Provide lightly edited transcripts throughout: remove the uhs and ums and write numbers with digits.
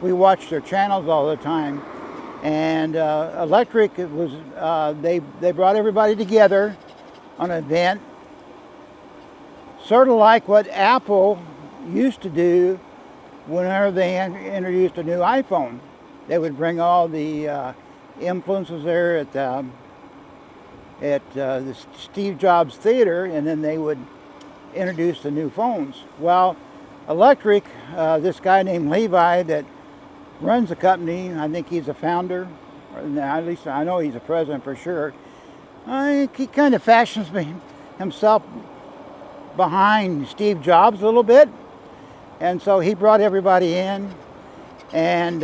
we watched their channels all the time. And electric, it was they brought everybody together on an event, sort of like what Apple used to do whenever they introduced a new iPhone. They would bring all the influencers there at the Steve Jobs Theater, and then they would introduce the new phones. Well, electric, this guy named Levi that runs the company, I think he's a founder, or at least I know he's a president for sure. He kind of fashions himself behind Steve Jobs a little bit, and so he brought everybody in, and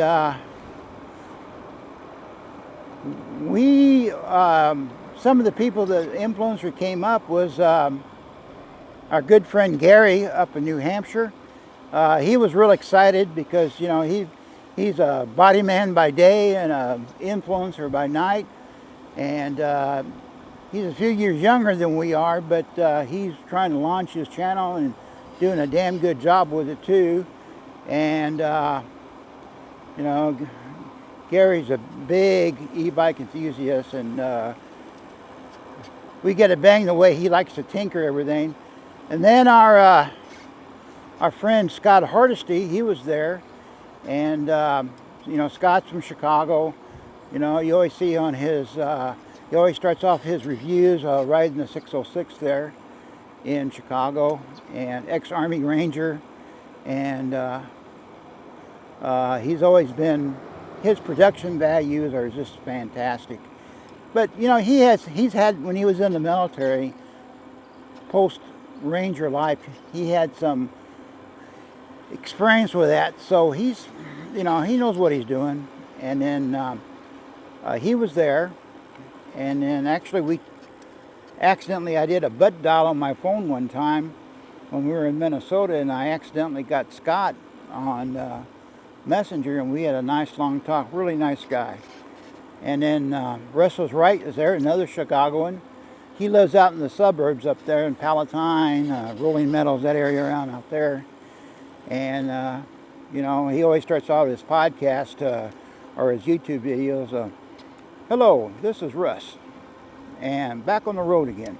some of the people, the influencer came up was our good friend Gary up in New Hampshire. He was real excited because, you know, he's a body man by day and an influencer by night, and he's a few years younger than we are, but he's trying to launch his channel and doing a damn good job with it too. And you know, Gary's a big e-bike enthusiast, and we get a bang the way he likes to tinker everything. And then our friend Scott Hardesty, he was there, and you know, Scott's from Chicago. You know, you always see on his, he always starts off his reviews riding the 606 there in Chicago, and ex-Army Ranger, and he's always been, his production values are just fantastic. But you know, he's had, when he was in the military, post Ranger life, he had some experience with that, so he's, you know, he knows what he's doing. And then he was there, and then actually I did a butt dial on my phone one time when we were in Minnesota, and I accidentally got Scott on Messenger, and we had a nice long talk. Really nice guy. And then Russell's Wright is there, another Chicagoan. He lives out in the suburbs up there in Palatine, Rolling Meadows, that area around out there. And you know, he always starts out his podcast or his YouTube videos. Hello, this is Russ, and back on the road again.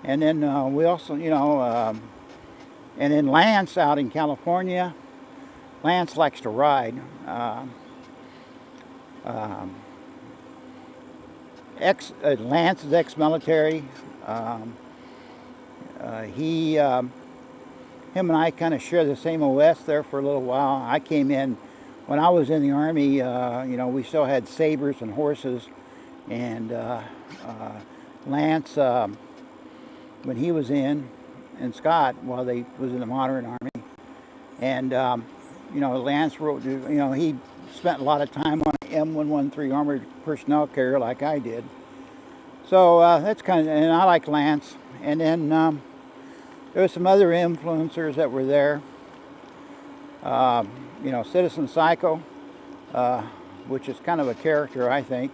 And then we also, you know, and then Lance out in California. Lance likes to ride. Lance is ex-military. Him and I kind of share the same OS there for a little while. I came in when I was in the Army. You know, we still had sabers and horses, and Lance, when he was in, and Scott while they was in the modern Army, and you know, Lance wrote, you know, he spent a lot of time on an M113 armored personnel carrier like I did. So that's kind of, and I like Lance. And then there were some other influencers that were there. You know, Citizen Psycho, which is kind of a character, I think.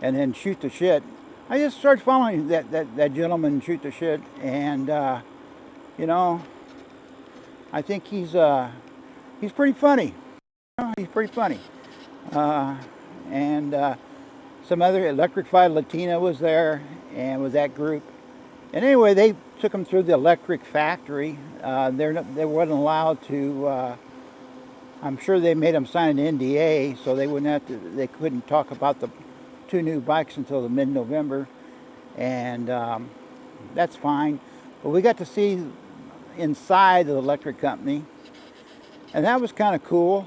And then Shoot the Shit. I just started following that gentleman, Shoot the Shit, and you know, I think he's pretty funny. He's pretty funny. And some other Electrified Latina was there, and with that group. And anyway, they took them through the electric factory. They weren't allowed to. I'm sure they made them sign an NDA, so they wouldn't have to. They couldn't talk about the two new bikes until the mid-November, and that's fine. But we got to see inside the electric company, and that was kind of cool.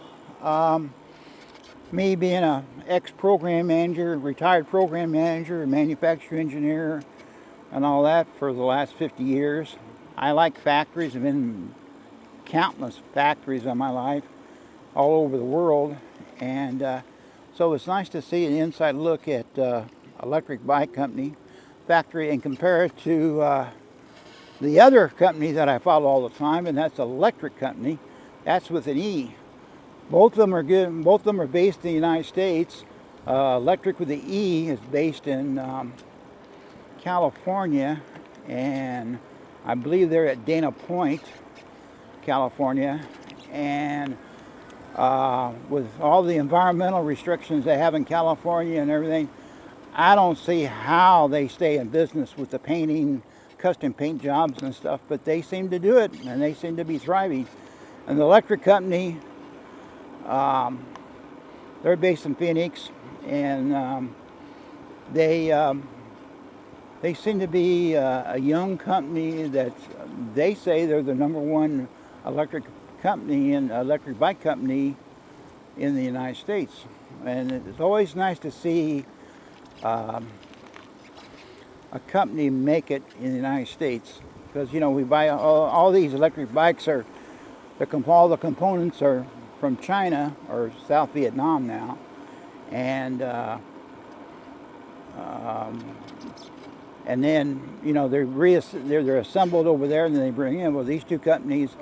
Me being a ex-program manager, retired program manager, manufacturing engineer, and all that for the last 50 years. I like factories. I've been in countless factories in my life, all over the world, and so it's nice to see an inside look at electric bike company factory and compare it to the other company that I follow all the time, and that's Electric Company. That's with an E. Both of them are good. Both of them are based in the United States. Electric with the E is based in California, and I believe they're at Dana Point, California. And with all the environmental restrictions they have in California and everything, I don't see how they stay in business with the painting, custom paint jobs and stuff, but they seem to do it, and they seem to be thriving. And the electric company, they're based in Phoenix, and they seem to be a young company that they say they're the #1 electric company and electric bike company in the United States. And it's always nice to see a company make it in the United States, because we buy all these electric bikes all the components are from China or South Vietnam now, and then they're assembled over there, and then they bring in. Well, these two companies,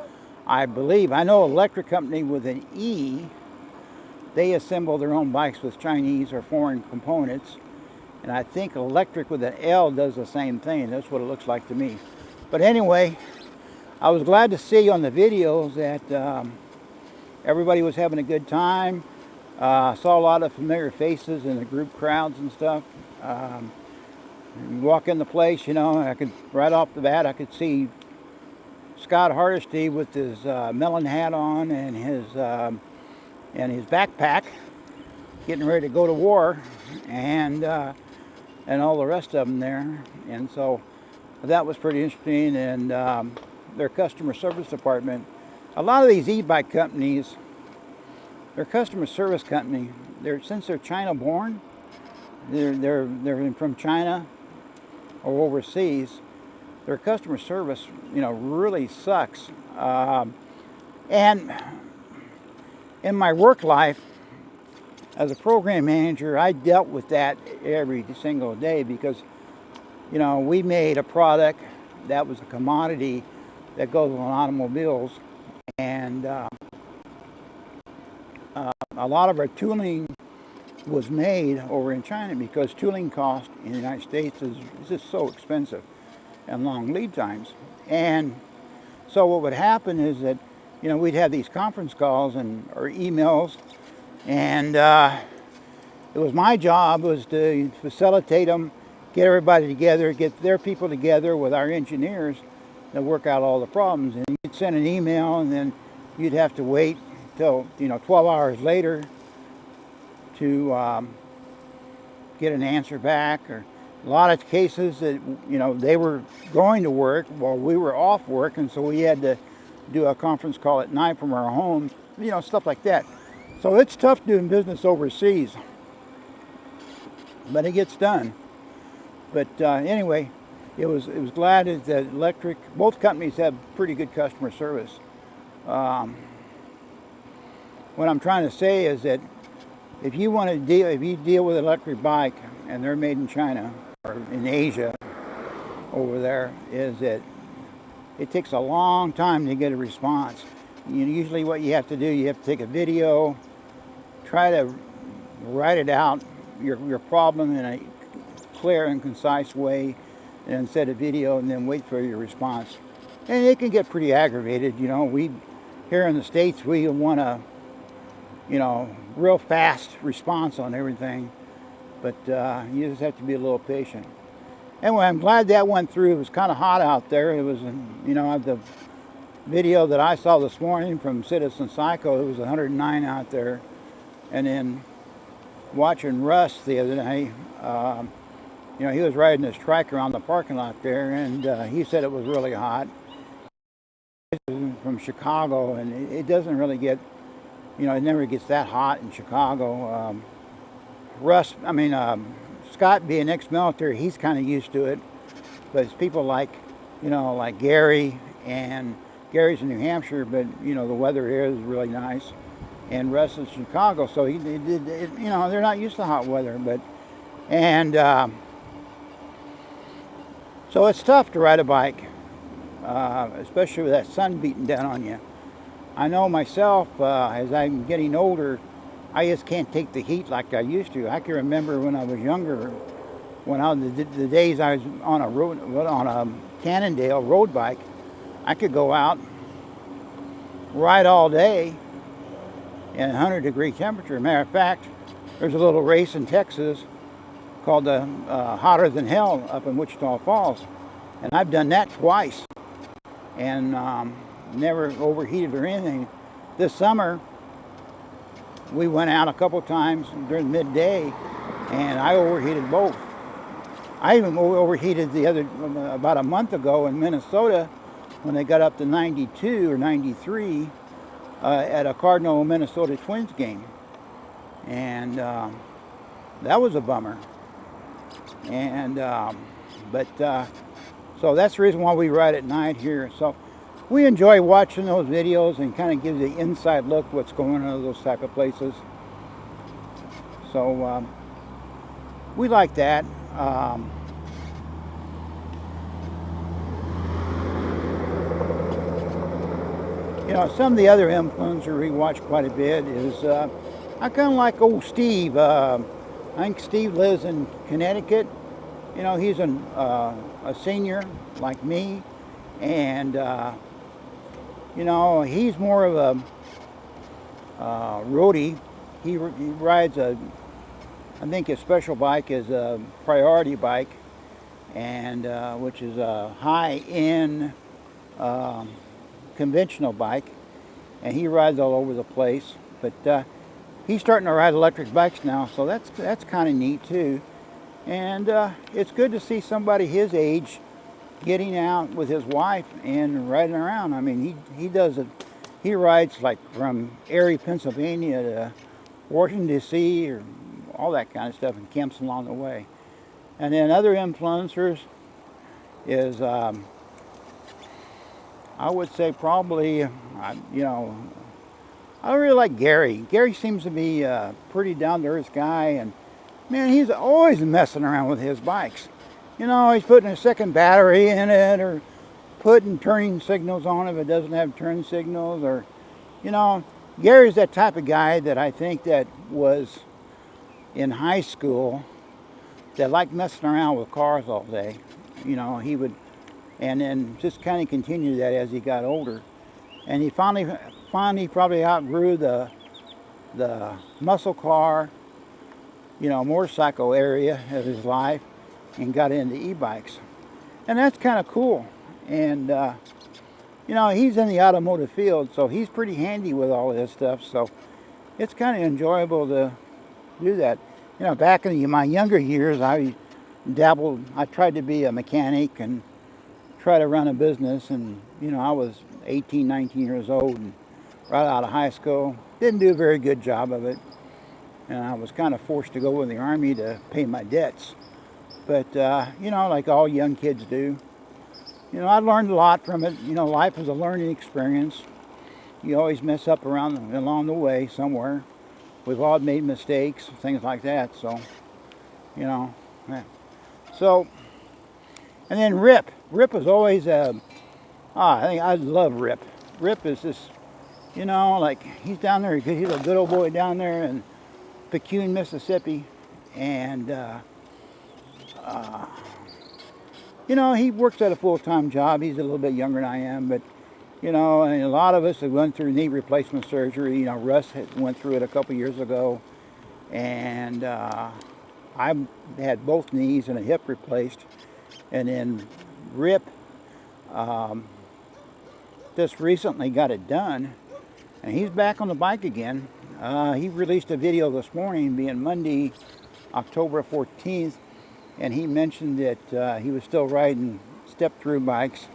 I know electric company with an E, they assemble their own bikes with Chinese or foreign components. And I think electric with an L does the same thing. That's what it looks like to me. But anyway, I was glad to see on the videos that everybody was having a good time. Saw a lot of familiar faces in the group crowds and stuff. You walk in the place, I could, right off the bat, I could see Scott Hardesty with his melon hat on and his backpack, getting ready to go to war, and all the rest of them there. And so that was pretty interesting. And their customer service department, a lot of these e-bike companies, their customer service company, since they're China born, they're from China or overseas, their customer service really sucks. And in my work life as a program manager, I dealt with that every single day, because we made a product that was a commodity that goes on automobiles, and a lot of our tooling was made over in China, because tooling cost in the United States is just so expensive and long lead times. And so what would happen is that we'd have these conference calls or emails, and it was my job was to facilitate them, get everybody together, get their people together with our engineers to work out all the problems. And you'd send an email, and then you'd have to wait till 12 hours later to get an answer back. Or a lot of cases that they were going to work while we were off work, and so we had to do a conference call at night from our homes, stuff like that. So it's tough doing business overseas, but it gets done. But anyway, it was glad that both companies have pretty good customer service. What I'm trying to say is that if you deal with an electric bike and they're made in China or in Asia over there, is that it takes a long time to get a response. Usually what you have to do, you have to take a video, try to write it out, your problem in a clear and concise way, and set a video, and then wait for your response. And it can get pretty aggravated. We here in the States, we want a real fast response on everything, but you just have to be a little patient. Anyway, I'm glad that went through. It was kind of hot out there. It was, the video that I saw this morning from Citizen Psycho, it was 109 out there. And then watching Russ the other day, he was riding his trike around the parking lot there, and he said it was really hot. From Chicago, and it doesn't really get, it never gets that hot in Chicago. Scott being ex-military, he's kind of used to it, but it's people like Gary, and Gary's in New Hampshire, but the weather here is really nice, and Russ is Chicago, so they're not used to hot weather, so it's tough to ride a bike, especially with that sun beating down on you. I know myself, as I'm getting older, I just can't take the heat like I used to. I can remember when I was younger, the days I was on a Cannondale road bike, I could go out, ride all day, and 100-degree temperature. Matter of fact, there's a little race in Texas called the Hotter Than Hell up in Wichita Falls, and I've done that twice, and never overheated or anything. This summer, we went out a couple times during midday, and I overheated both. I even overheated about a month ago in Minnesota when they got up to 92 or 93 at a Cardinal Minnesota Twins game, and that was a bummer. And so that's the reason why we ride at night here. So we enjoy watching those videos and kind of gives the inside look what's going on in those type of places. So we like that. You know, some of the other influencers we watch quite a bit is I kind of like old Steve. I think Steve lives in Connecticut. You know, he's a senior like me, and you know, he's more of a roadie. He rides I think his special bike is a Priority bike, and which is a high-end conventional bike, and he rides all over the place. But he's starting to ride electric bikes now, so that's kind of neat too. And it's good to see somebody his age getting out with his wife and riding around. I mean, he rides like from Erie, Pennsylvania to Washington, D.C., or all that kind of stuff, and camps along the way. And then other influencers is, I would say probably, you know, I really like Gary. Gary seems to be a pretty down-to-earth guy, and man, he's always messing around with his bikes. You know, he's putting a second battery in it, or putting turning signals on if it doesn't have turn signals, or, you know, Gary's that type of guy that I think that was in high school that liked messing around with cars all day. You know, he would, and then just kind of continued that as he got older. And he finally probably outgrew the muscle car, you know, motorcycle area of his life, and got into e-bikes. And that's kind of cool. And you know, he's in the automotive field, so he's pretty handy with all this stuff. So it's kind of enjoyable to do that. You know, back in my younger years, I tried to be a mechanic and try to run a business. And, you know, I was 18, 19 years old and right out of high school. Didn't do a very good job of it. And I was kind of forced to go in the Army to pay my debts. But, you know, like all young kids do, you know, I learned a lot from it. You know, life is a learning experience. You always mess up along the way somewhere. We've all made mistakes, things like that. So, you know, yeah. So, and then Rip. Rip is always I love Rip. Rip is this, you know, like he's down there. He's a good old boy down there in Pecune, Mississippi, and you know, he works at a full-time job. He's a little bit younger than I am, but you know, and a lot of us have went through knee replacement surgery. You know, Russ went through it a couple years ago, and I had both knees and a hip replaced. And then Rip just recently got it done, and he's back on the bike again. He released a video this morning, being Monday, October 14th, and he mentioned that he was still riding step-through bikes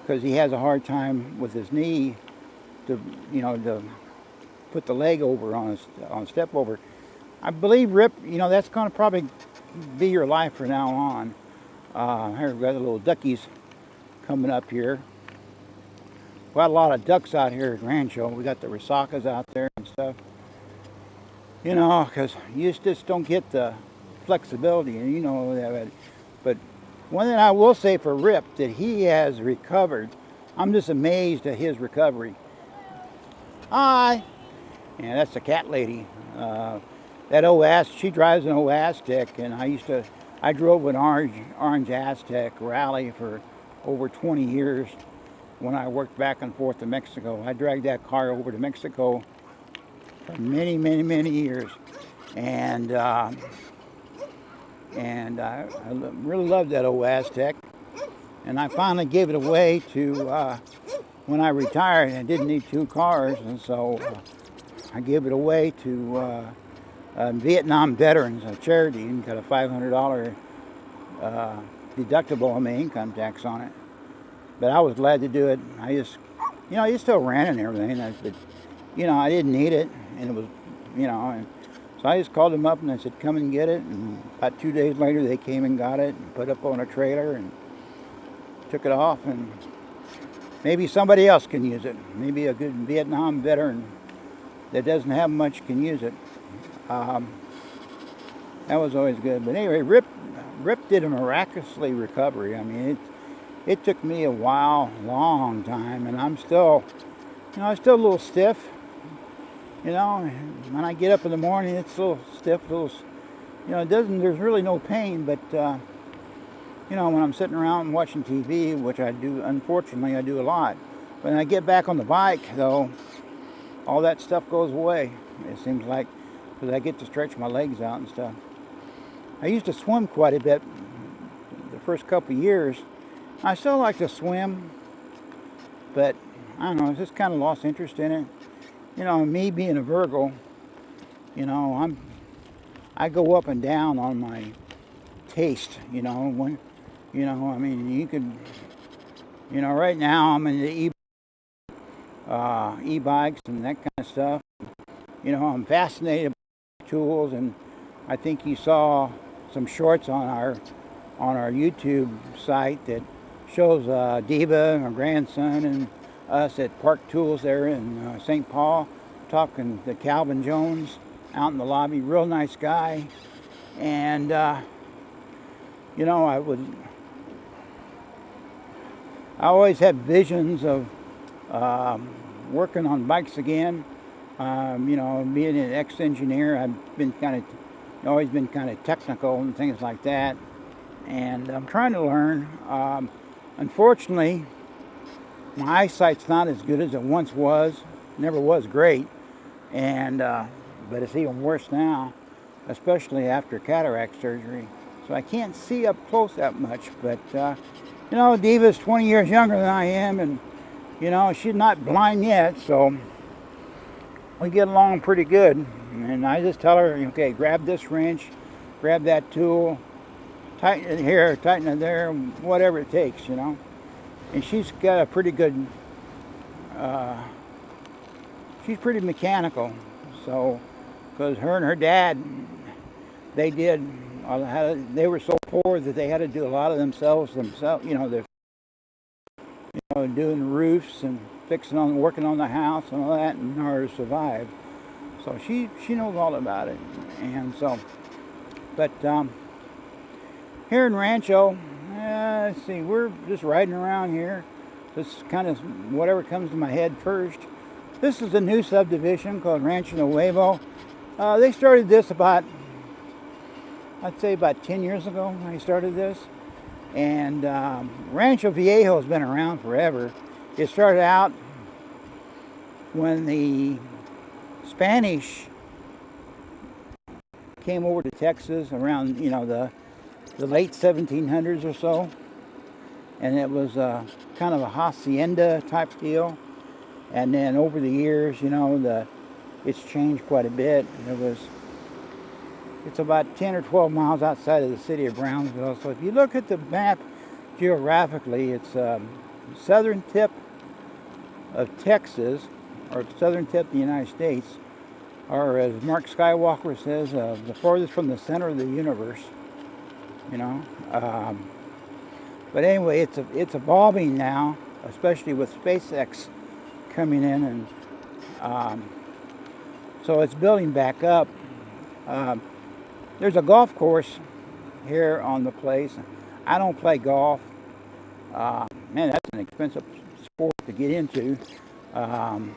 because he has a hard time with his knee to, you know, to put the leg over on step over. I believe, Rip, you know, that's going to probably be your life from now on. Here we've got the little duckies coming up here. We got a lot of ducks out here at Rancho. We got the Risacas out there and stuff. You know, because you just don't get the flexibility, and you know that. But one thing I will say for Rip, that he has recovered. I'm just amazed at his recovery. Hi. Yeah, that's the cat lady. That old she drives an old Aztec, and I drove an orange Aztec rally for over 20 years when I worked back and forth to Mexico. I dragged that car over to Mexico for many, many, many years. And I really loved that old Aztec. And I finally gave it away to, when I retired, I didn't need 2 cars, and so I gave it away to Vietnam veterans, a charity, and got a $500 deductible on the income tax on it. But I was glad to do it. I just, you still ran and everything, but, I didn't need it, and it was, and so I just called them up and I said, come and get it, and about 2 days later they came and got it and put it up on a trailer and took it off, and maybe somebody else can use it. Maybe a good Vietnam veteran that doesn't have much can use it. That was always good. But anyway, Rip did a miraculously recovery. I mean, it took me a while, long time, and I'm still, I'm still a little stiff. When I get up in the morning, it's a little stiff, there's really no pain, but when I'm sitting around watching TV, which I do, unfortunately, I do a lot. When I get back on the bike, though, all that stuff goes away. It seems like, because I get to stretch my legs out and stuff. I used to swim quite a bit the first couple of years. I still like to swim, but I don't know, I just kind of lost interest in it. Me being a Virgo, I go up and down on my taste, when, I mean, you could, right now I'm in the e-bikes and that kind of stuff. I'm fascinated by tools, and I think you saw some shorts on our YouTube site that shows Diva, my grandson, and us at Park Tools there in St. Paul, talking to Calvin Jones out in the lobby. Real nice guy, and I always had visions of working on bikes again. Being an ex-engineer, I've been always been kind of technical and things like that, and I'm trying to learn. Unfortunately, my eyesight's not as good as it once was. Never was great, and but it's even worse now, especially after cataract surgery. So I can't see up close that much. But Diva's 20 years younger than I am, and she's not blind yet, so we get along pretty good. And I just tell her, okay, grab this wrench, grab that tool, tighten it here, tighten it there, whatever it takes, And she's got a pretty good, she's pretty mechanical. So, because her and her dad, they were so poor that they had to do a lot of themselves, they're doing roofs and working on the house and all that in order to survive. So she knows all about it. And so, but here in Rancho, let's see, we're just riding around here. Just kind of whatever comes to my head first. This is a new subdivision called Rancho Viejo. They started this I'd say about 10 years ago when I started this. And Rancho Viejo has been around forever. It started out when the Spanish came over to Texas around, the late 1700s or so. And it was kind of a hacienda type deal. And then over the years, it's changed quite a bit. It's about 10 or 12 miles outside of the city of Brownsville. So if you look at the map geographically, it's southern tip of Texas, or southern tip of the United States, or as Mark Skywalker says, the farthest from the center of the universe. But anyway, it's evolving now, especially with SpaceX coming in, and so it's building back up. There's a golf course here on the place. I don't play golf. Man, that's an expensive sport to get into. You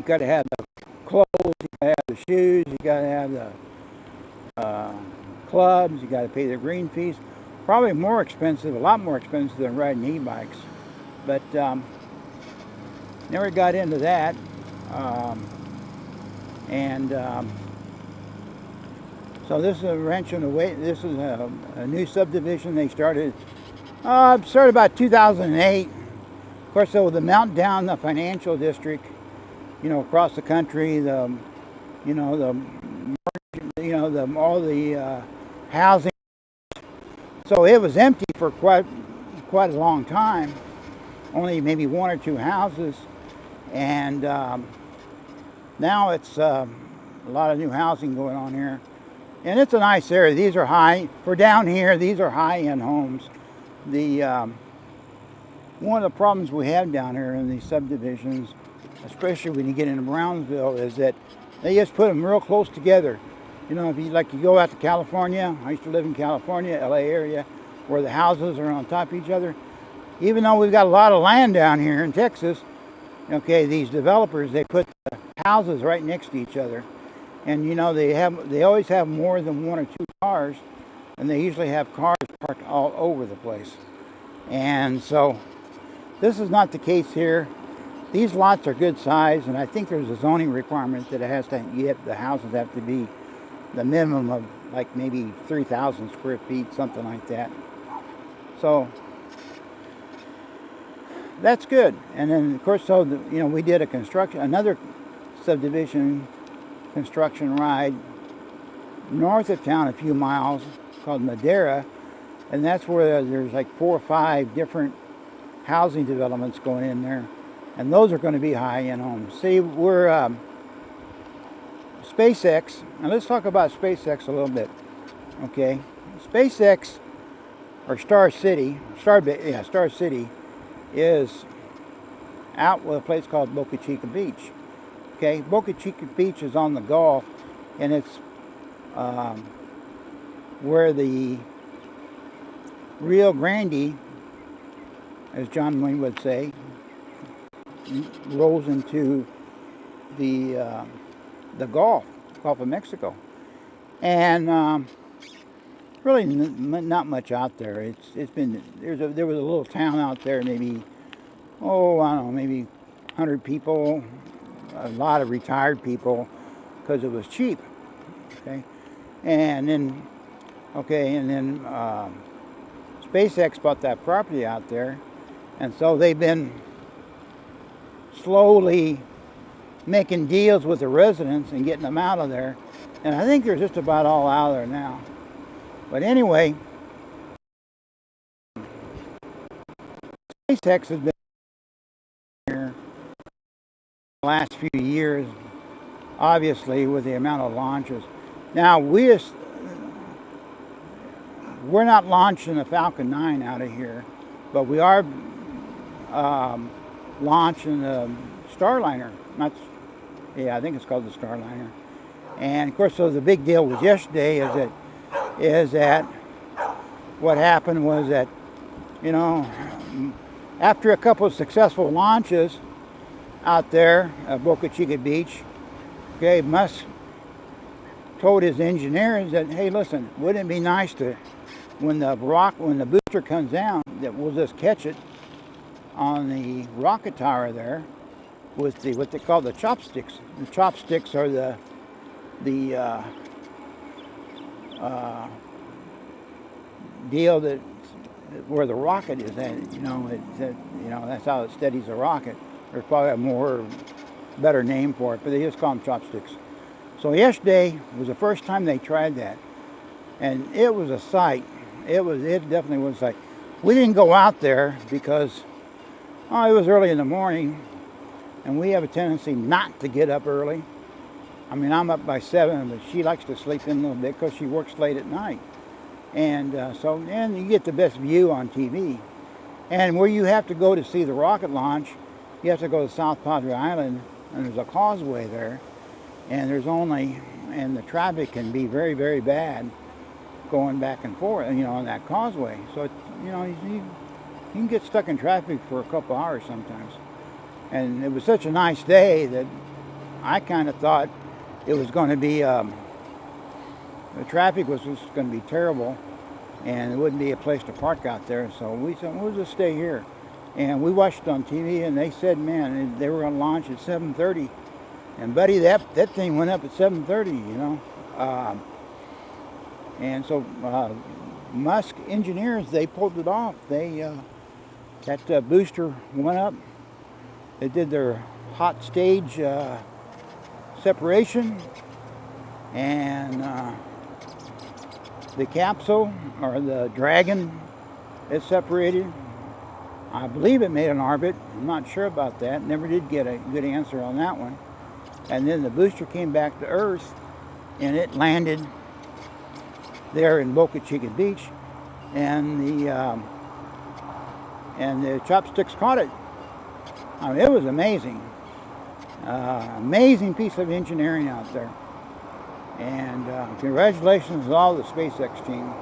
got to have the clothes, you got to have the shoes, you got to have the clubs, you got to pay the green fees. Probably more expensive, a lot more expensive than riding e-bikes. But never got into that. And so this is a Rancho Viejo. This is a new subdivision they started. Started about 2008. Of course, so the melt down the financial district, across the country, you know, all the housing. So it was empty for quite a long time. Only maybe one or two houses, and now it's a lot of new housing going on here, and it's a nice area. These are high for down here. These are high-end homes. The one of the problems we have down here in these subdivisions, especially when you get into Brownsville, is that they just put them real close together. If you go out to California, I used to live in California, LA area, where the houses are on top of each other. Even though we've got a lot of land down here in Texas, okay, these developers, they put the houses right next to each other. And they always have more than one or two cars, and they usually have cars parked all over the place. And so this is not the case here. These lots are good size, and I think there's a zoning requirement that the houses have to be the minimum of like maybe 3,000 square feet, something like that. So that's good. And then of course, we did another subdivision construction ride north of town a few miles called Madera, and that's where there's like 4 or 5 different housing developments going in there, and those are going to be high-end homes. See, we're SpaceX. Now let's talk about SpaceX a little bit. Okay, SpaceX or Star City is out with a place called Boca Chica Beach. Okay, Boca Chica Beach is on the Gulf, and it's where the Rio Grande, as John Wayne would say, rolls into the Gulf of Mexico, and really not much out there. There was a little town out there, maybe I don't know, maybe 100 people, a lot of retired people, because it was cheap. Okay, and then SpaceX bought that property out there, and so they've been slowly making deals with the residents and getting them out of there, and I think they're just about all out of there now. But anyway, SpaceX has been here the last few years, obviously, with the amount of launches. Now, we're not launching the Falcon 9 out of here, but we are launching the Starliner. I think it's called the Starliner. And of course, so the big deal was yesterday is that what happened was that, after a couple of successful launches out there at Boca Chica Beach, okay, Musk told his engineers that, hey, listen, wouldn't it be nice to, when the booster comes down, that we'll just catch it on the rocket tower there with what they call the chopsticks. The chopsticks are the deal that where the rocket is at. That's how it steadies a rocket. There's probably a better name for it, but they just call them chopsticks. So yesterday was the first time they tried that, and it was a sight. It definitely was a sight. We didn't go out there because it was early in the morning, and we have a tendency not to get up early. I mean, I'm up by 7, but she likes to sleep in a little bit because she works late at night. And and you get the best view on TV. And where you have to go to see the rocket launch, you have to go to South Padre Island, and there's a causeway there. And the traffic can be very, very bad going back and forth, on that causeway. So, you can get stuck in traffic for a couple hours sometimes. And it was such a nice day that I kind of thought it was going to be, the traffic was just going to be terrible, and there wouldn't be a place to park out there. So we said, we'll just stay here. And we watched it on TV, and they said, man, they were going to launch at 7:30. And buddy, that thing went up at 7:30. And so Musk engineers, they pulled it off. That booster went up. They did their hot stage separation, and the capsule or the Dragon is separated. I believe it made an orbit. I'm not sure about that. Never did get a good answer on that one. And then the booster came back to Earth, and it landed there in Boca Chica Beach, and the chopsticks caught it. I mean, it was amazing. Amazing piece of engineering out there. And congratulations to all the SpaceX team.